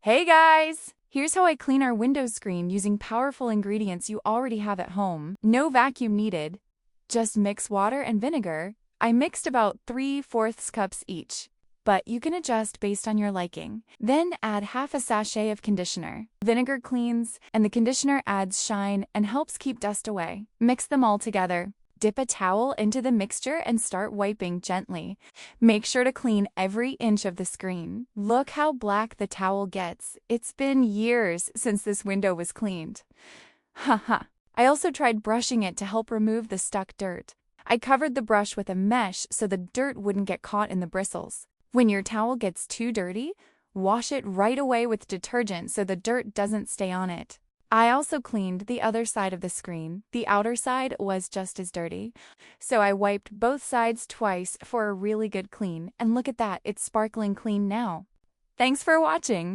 Hey guys! Here's how I clean our window screen using powerful ingredients you already have at home. No vacuum needed. Just mix water and vinegar. I mixed about 3/4 cups each, but you can adjust based on your liking. Then add half a sachet of conditioner. Vinegar cleans, and the conditioner adds shine and helps keep dust away. Mix them all together. Dip a towel into the mixture and start wiping gently. Make sure to clean every inch of the screen. Look how black the towel gets. It's been years since this window was cleaned. Haha. I also tried brushing it to help remove the stuck dirt. I covered the brush with a mesh so the dirt wouldn't get caught in the bristles. When your towel gets too dirty, wash it right away with detergent so the dirt doesn't stay on it. I also cleaned the other side of the screen. The outer side was just as dirty. So I wiped both sides twice for a really good clean. And look at that, it's sparkling clean now. Thanks for watching.